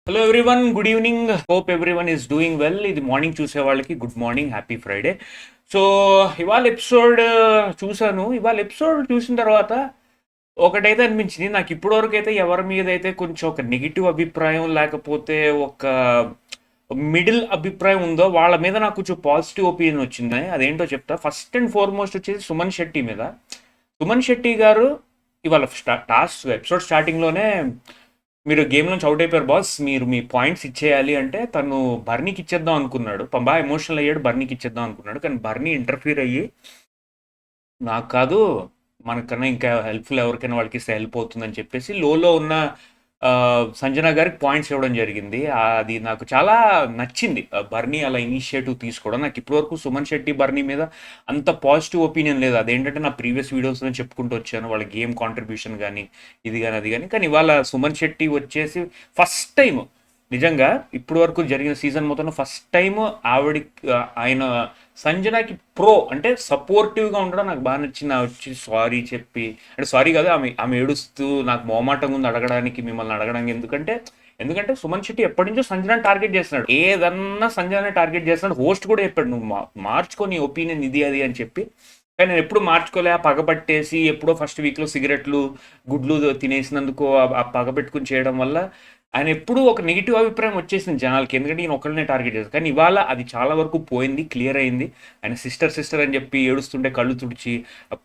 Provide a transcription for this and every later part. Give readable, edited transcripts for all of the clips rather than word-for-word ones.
Hello everyone, good evening. Hope everyone is doing well. ఇది morning చూసే వాళ్ళకి good morning, happy Friday. So ఇవాళ episode చూశాను. ఇవాళ ఎపిసోడ్ చూసిన తర్వాత ఒకటైతే అనిపించింది నాకు, ఇప్పటివరకు అయితే ఎవరి మీద అయితే కొంచెం ఒక నెగిటివ్ అభిప్రాయం లేకపోతే ఒక మిడిల్ అభిప్రాయం ఉందో వాళ్ళ మీద నాకు కొంచెం పాజిటివ్ ఒపీనియన్ వచ్చింది. అదేంటో చెప్తా. ఫస్ట్ అండ్ ఫార్మోస్ట్ వచ్చేసి సుమన్ శెట్టి మీద. సుమన్ శెట్టి గారు ఇవాళ టాస్క్ ఎపిసోడ్ స్టార్టింగ్లోనే మీరు గేమ్ నుంచి అవుట్ అయిపోయారు బాస్, మీరు మీ పాయింట్స్ ఇచ్చేయాలి అంటే తను బర్నీకి ఇచ్చేద్దాం అనుకున్నాడు. బాగా ఎమోషనల్ అయ్యాడు, బర్నీకి ఇచ్చేద్దాం అనుకున్నాడు. కానీ బర్నీ ఇంటర్ఫీర్ అయ్యి నాకు కాదు, మనకన్నా ఇంకా హెల్ప్ఫుల్ ఎవరికైనా వాళ్ళకి ఇస్తే హెల్ప్ అవుతుందని చెప్పేసి లోలో ఉన్న సంజన గారికి పాయింట్స్ ఇవ్వడం జరిగింది. అది నాకు చాలా నచ్చింది. బర్నీ అలా ఇనిషియేటివ్ తీసుకోవడం. నాకు ఇప్పటివరకు సుమన్ శెట్టి బర్నీ మీద అంత పాజిటివ్ ఒపీనియన్ లేదు. అదేంటంటే నా ప్రీవియస్ వీడియోస్లో చెప్పుకుంటూ వచ్చాను, వాళ్ళ గేమ్ కాంట్రిబ్యూషన్ కానీ ఇది కానీ అది కానీ. కానీ ఇవాళ సుమన్ శెట్టి వచ్చేసి ఫస్ట్ టైం, నిజంగా ఇప్పటి వరకు జరిగిన సీజన్ మొత్తం ఫస్ట్ టైం ఆవిడ ఆయన సంజనాకి అంటే సపోర్టివ్గా ఉండడం నాకు బాగా నచ్చింది. వచ్చి సారీ చెప్పి, అంటే సారీ కాదు, ఆమె ఏడుస్తూ నాకు మొహమాటంగా ఉంది అడగడానికి, మిమ్మల్ని అడగడానికి. ఎందుకంటే సుమన్ శెట్టి ఎప్పటి నుంచో సంజనాని టార్గెట్ చేస్తున్నాడు. ఏదన్నా సంజనాని టార్గెట్ చేస్తున్నాడు. హోస్ట్ కూడా చెప్పాడు, నువ్వు మార్చుకో నీ ఒపీనియన్ ఇది అది అని చెప్పి. కానీ నేను ఎప్పుడు మార్చుకోలే. ఆ పగబట్టేసి ఎప్పుడో ఫస్ట్ వీక్లో సిగరెట్లు గుడ్లు తినేసినందుకు ఆ పగబెట్టుకుని చేయడం వల్ల ఆయన ఎప్పుడూ ఒక నెగిటివ్ అభిప్రాయం వచ్చేసింది జనాలకి. ఎందుకంటే ఈయన ఒకళ్ళనే టార్గెట్ చేస్తారు. కానీ ఇవాళ అది చాలా వరకు పోయింది, క్లియర్ అయింది. ఆయన సిస్టర్ అని చెప్పి ఏడుస్తుంటే కళ్ళు తుడిచి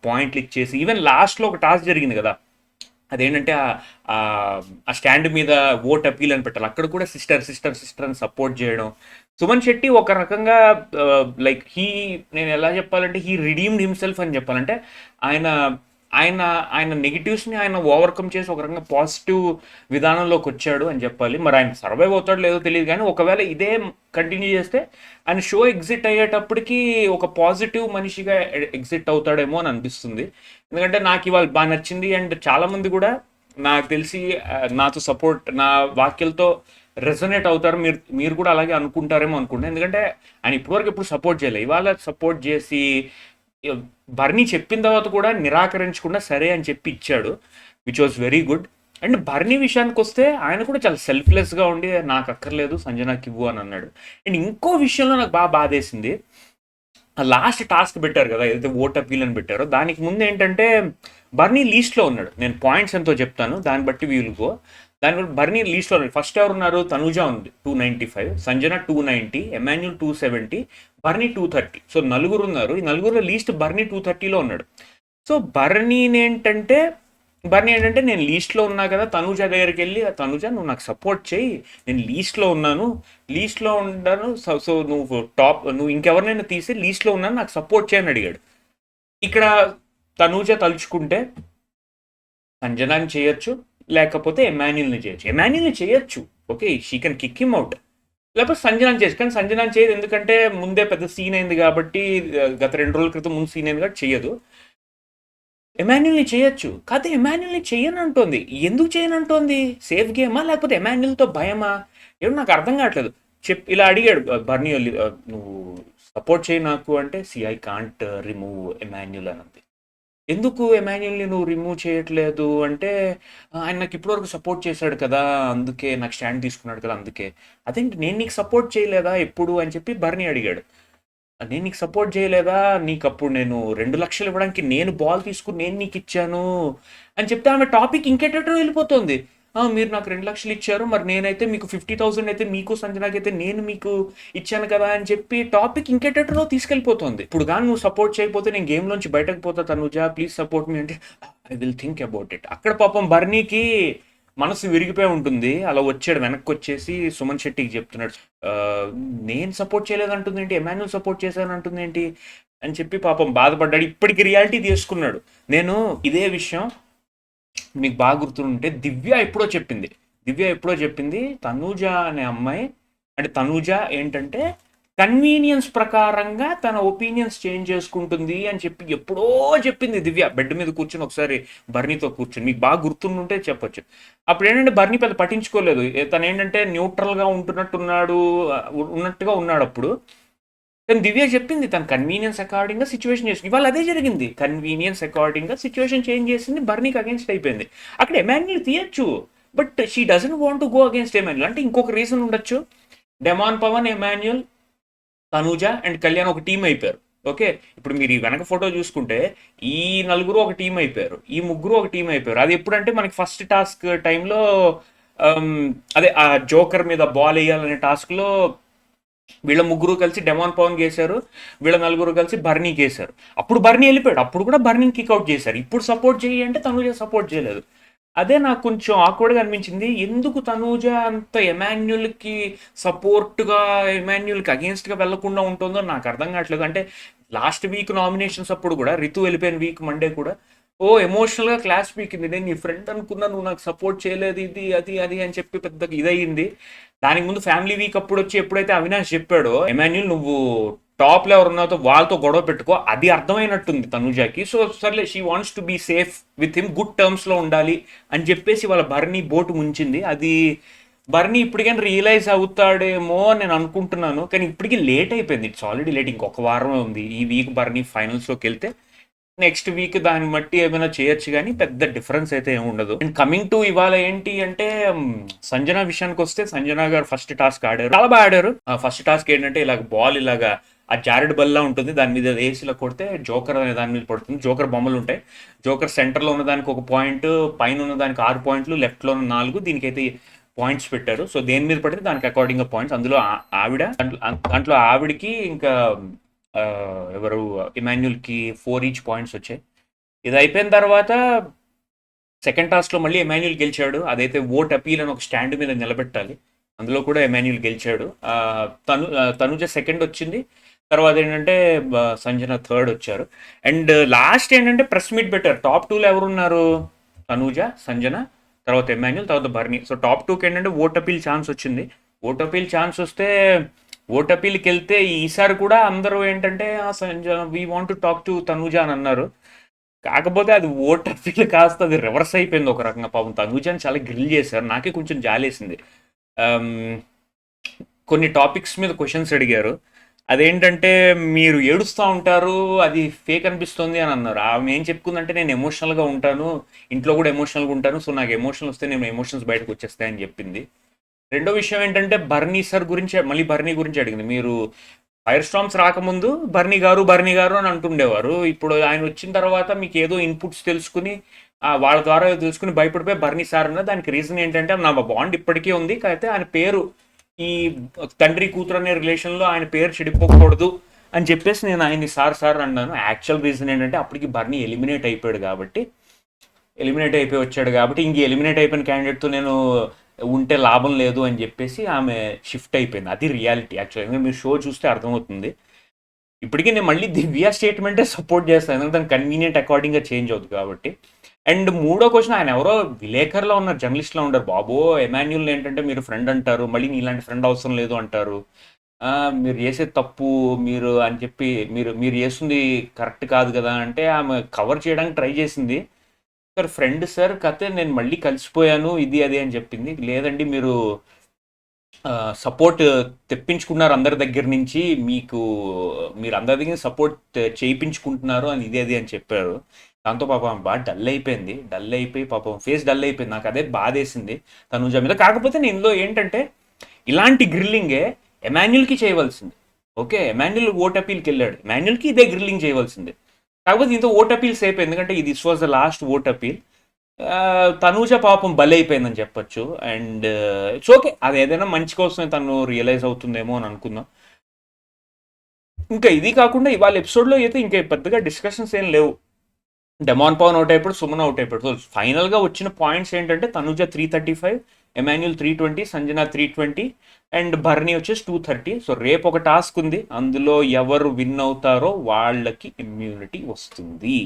పాయింట్లు ఇచ్చేసి, ఈవెన్ లాస్ట్లో ఒక టాస్క్ జరిగింది కదా, అదేంటంటే ఆ స్టాండ్ మీద ఓట్ అపీల్ అని పెట్టాలి. అక్కడ కూడా సిస్టర్ అని సపోర్ట్ చేయడం. సుమన్ శెట్టి ఒక రకంగా లైక్ నేను ఎలా చెప్పాలంటే హీ రిడీమ్డ్ హిమ్సెల్ఫ్ అని చెప్పాలంటే ఆయన ఆయన ఆయన నెగిటివ్స్ని ఆయన ఓవర్కమ్ చేసి ఒక రకంగా పాజిటివ్ విధానంలోకి వచ్చాడు అని చెప్పాలి. మరి ఆయన సర్వైవ్ అవుతాడో లేదో తెలియదు, కానీ ఒకవేళ ఇదే కంటిన్యూ చేస్తే ఆయన షో ఎగ్జిట్ అయ్యేటప్పటికి ఒక పాజిటివ్ మనిషిగా ఎగ్జిట్ అవుతాడేమో అని అనిపిస్తుంది. ఎందుకంటే నాకు ఇవాళ బాగా నచ్చింది. అండ్ చాలామంది కూడా నాకు తెలిసి నాతో సపోర్ట్, నా వాక్యాలతో రెజొనేట్ అవుతారు. మీరు కూడా అలాగే అనుకుంటారేమో అనుకుంటున్నాను. ఎందుకంటే ఆయన ఇప్పటివరకు ఎప్పుడు సపోర్ట్ చేయలేదు. ఇవాళ సపోర్ట్ చేసి బర్నీ చెప్పిన తర్వాత కూడా నిరాకరించకుండా సరే అని చెప్పి ఇచ్చాడు, which was very good. And Barney విషయానికి వస్తే ఆయన కూడా చాలా సెల్ఫ్లెస్గా ఉండి నాకు అక్కర్లేదు సంజనాకి ఇవ్వు అని అన్నాడు. అండ్ ఇంకో విషయంలో నాకు బాగా బాధేసింది, లాస్ట్ టాస్క్ పెట్టారు కదా, ఏదైతే ఓట్ అపీల్ అని పెట్టారో దానికి ముందు ఏంటంటే బర్నీ లీస్ట్లో ఉన్నాడు. నేను పాయింట్స్ ఎంతో చెప్తాను, దాన్ని బట్టి వీలుకో. దాని బర్నీ లీస్ట్లో ఉన్నాడు. ఫస్ట్ ఎవరు ఉన్నారు, తనుజ ఉంది 295, సంజన 290, ఎమాన్యుల్ 270, బర్నీ 230. సో నలుగురు ఉన్నారు. ఈ నలుగురులో లీస్ట్ బర్నీ 230లో ఉన్నాడు. సో బర్నీ ఏంటంటే నేను లీస్ట్లో ఉన్నా కదా, తనుజ దగ్గరికి వెళ్ళి, తనుజ నువ్వు నాకు సపోర్ట్ చేయి, నేను లీస్ట్లో ఉన్నాను సో నువ్వు ఇంకెవరినైనా తీసి లీస్ట్లో ఉన్నాను, నాకు సపోర్ట్ చేయని అడిగాడు. ఇక్కడ తనుజ తలుచుకుంటే సంజనాని చేయొచ్చు, లేకపోతే ఎమాన్యుల్ని చేయొచ్చు. Okay, she can kick him out. లేకపోతే సంజనాని చేయొచ్చు. కానీ సంజనాని చేయదు, ఎందుకంటే ముందే పెద్ద సీన్ అయింది కాబట్టి, గత 2 రోజుల క్రితం ముందు సీన్ అయింది కాబట్టి చేయదు. ఎమాన్యుల్ని చేయొచ్చు, కాకపోతే ఎమాన్యుల్ని చేయనంటోంది. ఎందుకు చేయనంటోంది? సేఫ్ గేమా లేకపోతే ఎమాన్యుల్తో భయమా? ఏమో నాకు అర్థం కావట్లేదు. ఇలా అడిగాడు బర్నీ, నువ్వు సపోర్ట్ చేయి నాకు అంటే, ఐ కాంట్ రిమూవ్ ఎమాన్యుల్ అన్నది. ఎందుకు ఎమాన్యుల్ని నువ్వు రిమూవ్ చేయట్లేదు అంటే, ఆయన నాకు ఇప్పటివరకు సపోర్ట్ చేశాడు కదా, అందుకే నాకు స్టాండ్ తీసుకున్నాడు కదా, అందుకే. అదేంటి, నేను నీకు సపోర్ట్ చేయలేదా ఎప్పుడు అని చెప్పి బర్నీ అడిగాడు. నేను నీకు సపోర్ట్ చేయలేదా, నీకు అప్పుడు నేను 2 లక్షలు ఇవ్వడానికి నేను బాల్ తీసుకుని నేను నీకు ఇచ్చాను అని చెప్తే ఆమె టాపిక్ ఇంకెటో వెళ్ళిపోతుంది. మీరు నాకు 2 లక్షలు ఇచ్చారు, మరి నేనైతే మీకు 50,000 అయితే మీకు సంజనాకి అయితే నేను మీకు ఇచ్చాను కదా అని చెప్పి టాపిక్ ఇంకెటో తీసుకెళ్ళిపోతుంది. ఇప్పుడు కానీ నువ్వు సపోర్ట్ చేయకపోతే నేను గేమ్లోంచి బయటకు పోతా తనుజ, ప్లీజ్ సపోర్ట్ మీ అంటే, I will think about it. అక్కడ పాపం బర్నీకి మనసు విరిగిపోయి ఉంటుంది. అలా వచ్చాడు, వెనక్కి వచ్చేసి సుమన్ శెట్టికి చెప్తున్నాడు, నేను సపోర్ట్ చేయలేదంటుంది ఏంటి, ఎమాన్యుల్ సపోర్ట్ చేశానంటుంది ఏంటి అని చెప్పి పాపం బాధపడ్డాడు. ఇప్పటికి రియాలిటీ తీసుకున్నాడు. నేను ఇదే విషయం మీకు బాగా గుర్తుంటే దివ్య ఎప్పుడో చెప్పింది, తనూజ అనే అమ్మాయి, అంటే తనూజ ఏంటంటే కన్వీనియన్స్ ప్రకారంగా తన ఒపీనియన్స్ చేంజ్ చేసుకుంటుంది అని చెప్పి ఎప్పుడో చెప్పింది దివ్య. బెడ్ మీద కూర్చొని ఒకసారి బర్నీతో కూర్చొని, మీకు బాగా గుర్తుంటే చెప్పొచ్చు. అప్పుడు ఏంటంటే బర్నీ పెద్ద పట్టించుకోలేదు. తను ఏంటంటే న్యూట్రల్గా ఉన్నట్టుగా ఉన్నాడు అప్పుడు. కానీ దివ్య చెప్పింది తన కన్వీనియన్స్ అకార్డింగ్గా సిచ్యువేషన్ చేసింది. ఇవాళ అదే జరిగింది, కన్వీనియన్స్ అకార్డింగ్గా సిచ్యువేషన్ చేంజ్ చేసింది, బర్నీకి అగేన్స్ట్ అయిపోయింది. అక్కడ ఎమాన్యుల్ తీయచ్చు, but she doesn't want to go against Emmanuel. అంటే ఇంకొక రీజన్ ఉండొచ్చు. Demon Pavan, Emmanuel, Tanuja and Kalyan ఒక టీం అయిపోయారు. ఓకే, ఇప్పుడు మీరు ఈ వెనక ఫోటో చూసుకుంటే ఈ నలుగురు ఒక టీం అయిపోయారు, ఈ ముగ్గురు ఒక టీం అయిపోయారు. అది ఎప్పుడంటే మనకి ఫస్ట్ టాస్క్ టైంలో అదే ఆ జోకర్ మీద బాల్ వేయాలనే టాస్క్లో వీళ్ళ ముగ్గురు కలిసి డెమాన్ పవన్ గేశారు, వీళ్ళ నలుగురు కలిసి బర్నీ గేశారు. అప్పుడు బర్నీ వెళ్ళిపోయాడు, అప్పుడు కూడా బర్నీని కిక్అవుట్ చేశారు. ఇప్పుడు సపోర్ట్ చేయి అంటే తనూజ సపోర్ట్ చేయలేదు. అదే నాకు కొంచెం ఆక్వర్డ్గా అనిపించింది. ఎందుకు తనూజ అంత ఎమాన్యుల్కి సపోర్ట్గా, ఎమాన్యుల్కి అగేన్స్ట్గా వెళ్లకుండా ఉంటుందో నాకు అర్థం కావట్లేదు. అంటే లాస్ట్ వీక్ నామినేషన్స్ అప్పుడు కూడా, రితు వెళ్ళిపోయిన వీక్ మండే కూడా ఎమోషనల్గా క్లాస్ పీకింది. నేను నీ ఫ్రెండ్ అనుకున్నా, నువ్వు నాకు సపోర్ట్ చేయలేదు, ఇది అది అది అని చెప్పి పెద్దగా ఇదయింది. దానికి ముందు ఫ్యామిలీ వీక్ అప్పుడు వచ్చి ఎప్పుడైతే అవినాష్ చెప్పాడో ఎమాన్యుల్ నువ్వు టాప్లో ఎవరు ఉన్నారో వాళ్ళతో గొడవ పెట్టుకో, అది అర్థమైనట్టుంది తనుజాకి. సో సర్లే, she wants to be safe with him, good టర్మ్స్లో ఉండాలి అని చెప్పేసి వాళ్ళ బర్నీ బోటు ముంచింది. అది బర్నీ ఇప్పటికైనా రియలైజ్ అవుతాడేమో అని నేను అనుకుంటున్నాను, కానీ ఇప్పటికీ లేట్ అయిపోయింది. ఇట్స్ ఆల్రెడీ లేట్, ఇంకొక వారమే ఉంది. ఈ వీక్ బర్నీ ఫైనల్స్లోకి వెళ్తే నెక్స్ట్ వీక్ దాన్ని బట్టి ఏమైనా చేయొచ్చు, కానీ పెద్ద డిఫరెన్స్ అయితే ఏమి ఉండదు. అండ్ కమింగ్ టు ఇవాళ ఏంటి అంటే సంజన విషయానికి వస్తే, సంజన గారు ఫస్ట్ టాస్క్ ఆడారు, చాలా బాగా ఆడారు. ఫస్ట్ టాస్క్ ఏంటంటే ఇలాగ బాల్ ఇలాగా ఆ జారెడ్ బల్లా ఉంటుంది, దాని మీద ఏసీలో కొడితే జోకర్ అనే దాని మీద పడుతుంది. జోకర్ బొమ్మలు ఉంటాయి, జోకర్ సెంటర్లో ఉన్న దానికి ఒక పాయింట్, పైన ఉన్న దానికి 6 పాయింట్లు, లెఫ్ట్లో ఉన్న 4, దీనికైతే పాయింట్స్ పెట్టారు. సో దేని మీద పడితే దానికి అకార్డింగ్గా పాయింట్స్. అందులో ఆవిడ, దాంట్లో ఆవిడకి ఇంకా ఎవరు ఇమాన్యుల్కి 4 ఈచ్ పాయింట్స్ వచ్చాయి. ఇది అయిపోయిన తర్వాత సెకండ్ టాస్క్లో మళ్ళీ ఎమాన్యుల్ గెలిచాడు. అదైతే ఓట్ అపీల్ అని ఒక స్టాండ్ మీద నిలబెట్టాలి, అందులో కూడా ఎమాన్యుల్ గెలిచాడు. తనుజ సెకండ్ వచ్చింది, తర్వాత ఏంటంటే సంజన థర్డ్ వచ్చారు. అండ్ లాస్ట్ ఏంటంటే ప్రెస్ మీట్ పెట్టారు. టాప్ 2లో ఎవరున్నారు? తనుజ, సంజన, తర్వాత ఎమాన్యుల్, తర్వాత బర్నీ. సో టాప్ 2కి ఏంటంటే ఓట్ అపీల్ ఛాన్స్ వచ్చింది. ఓట్ అపీల్ ఛాన్స్ వస్తే ఓట్ అపీల్కి వెళ్తే ఈసారి కూడా అందరూ ఏంటంటే Sanjana we want to talk to Tanuja అని అన్నారు. కాకపోతే అది ఓట్ అపీల్ కాస్త అది రివర్స్ అయిపోయింది ఒక రకంగా. పాపం తనుజని చాలా గ్రిల్ చేశారు, నాకే కొంచెం జాలేసింది. కొన్ని టాపిక్స్ మీద క్వశ్చన్స్ అడిగారు, అదేంటంటే మీరు ఏడుస్తూ ఉంటారు, అది ఫేక్ అనిపిస్తుంది అని అన్నారు. ఆమె ఏం చెప్పుకుందంటే నేను ఎమోషనల్గా ఉంటాను, ఇంట్లో కూడా ఎమోషనల్గా ఉంటాను, సో నాకు ఎమోషనల్ వస్తే నేను ఎమోషన్స్ బయటకు వచ్చేస్తాయని చెప్పింది. రెండో విషయం ఏంటంటే బర్నీ సార్ గురించి, మళ్ళీ బర్నీ గురించి అడిగింది. మీరు ఫైర్ స్టార్మ్స్ రాకముందు బర్నీ గారు అని అంటుండేవారు, ఇప్పుడు ఆయన వచ్చిన తర్వాత మీకు ఏదో ఇన్పుట్స్ తెలుసుకుని వాళ్ళ ద్వారా తెలుసుకుని భయపడిపోయి బర్నీ సార్ అన్న. దానికి రీజన్ ఏంటంటే నా బాండ్ ఇప్పటికీ ఉంది, అయితే ఆయన పేరు ఈ తండ్రి కూతురు అనే రిలేషన్లో ఆయన పేరు చెడిపోకూడదు అని చెప్పేసి నేను ఆయన్ని సార్ అన్నాను. యాక్చువల్ రీజన్ ఏంటంటే అప్పటికి బర్నీ ఎలిమినేట్ అయిపోయాడు కాబట్టి, వచ్చాడు కాబట్టి ఇంక ఎలిమినేట్ అయిపోయిన క్యాండిడేట్తో నేను ఉంటే లాభం లేదు అని చెప్పేసి ఆమె షిఫ్ట్ అయిపోయింది. అది రియాలిటీ యాక్చువల్గా, మీరు షో చూస్తే అర్థమవుతుంది. ఇప్పటికీ నేను మళ్ళీ దివ్య స్టేట్మెంటే సపోర్ట్ చేస్తాను, ఎందుకంటే దాని కన్వీనియంట్ అకార్డింగ్గా చేంజ్ అవుతుంది కాబట్టి. అండ్ మూడో క్వశ్చన్, ఆయన ఎవరో విలేకరులో ఉన్నారు, జర్నలిస్ట్లో ఉండరు. బాబో ఎమాన్యుల్ ఏంటంటే మీరు ఫ్రెండ్ అంటారు, మళ్ళీ నీలాంటి ఫ్రెండ్ అవసరం లేదు అంటారు, మీరు చేసేది తప్పు మీరు అని చెప్పి, మీరు చేస్తుంది కరెక్ట్ కాదు కదా అంటే ఆమె కవర్ చేయడానికి ట్రై చేసింది. సార్ ఫ్రెండ్ సార్ కతే నేను మళ్ళీ కలిసిపోయాను ఇది అది అని చెప్పింది. లేదండి మీరు సపోర్ట్ తెప్పించుకున్నారు అందరి దగ్గర నుంచి, మీరు అందరి దగ్గర సపోర్ట్ చేయించుకుంటున్నారు అని ఇది అది అని చెప్పారు. దాంతో పాపం బాగా డల్ అయిపోయి పాపం ఫేస్ డల్ అయిపోయింది. నాకు అదే బాధేసింది తనుజ మీద. కాకపోతే నేను ఇందులో ఏంటంటే ఇలాంటి గ్రిల్లింగే ఎమాన్యుల్కి చేయవలసింది. ఓకే, ఎమాన్యుల్ ఓట్ అపీల్కి వెళ్ళాడు, ఎమాన్యుల్కి ఇదే గ్రిల్లింగ్ చేయవలసింది. కాకపోతే ఇంత ఓట్ అపీల్ సేపు, ఎందుకంటే this was the last vote appeal. Tanuja పాపం బలైపోయిందని చెప్పొచ్చు. అండ్ ఇట్స్ ఓకే, అది ఏదైనా మంచి కోసమే తను రియలైజ్ అవుతుందేమో అని అనుకుందాం. ఇంకా ఇది కాకుండా ఇవాళ ఎపిసోడ్లో అయితే ఇంకా పెద్దగా డిస్కషన్స్ ఏం లేవు. డెమాన్ పవన్ అవుట్ అయిపోయాడు, సుమన్ అవుట్ అయిపోయాడు. సో ఫైనల్గా వచ్చిన పాయింట్స్ ఏంటంటే తనుజ 335, ఎమాన్యుల్ 320, సంజన 320 అండ్ బర్నీ వచ్చేసి 230. సో రేపు ఒక టాస్క్ ఉంది, అందులో ఎవరు విన్ అవుతారో వాళ్ళకి ఇమ్యూనిటీ వస్తుంది.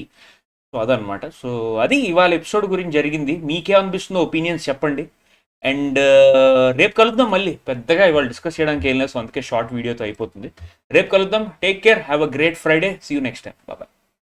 సో అదనమాట. సో అది ఇవాళ ఎపిసోడ్ గురించి జరిగింది. మీకే అనిపిస్తుందో ఒపీనియన్స్ చెప్పండి. అండ్ రేపు కలుద్దాం. మళ్ళీ పెద్దగా ఇవాళ డిస్కస్ చేయడానికి ఏం లేదు, సో అందుకే షార్ట్ వీడియోతో అయిపోతుంది. రేపు కలుద్దాం. Take care, have a great Friday, see you next time, bye.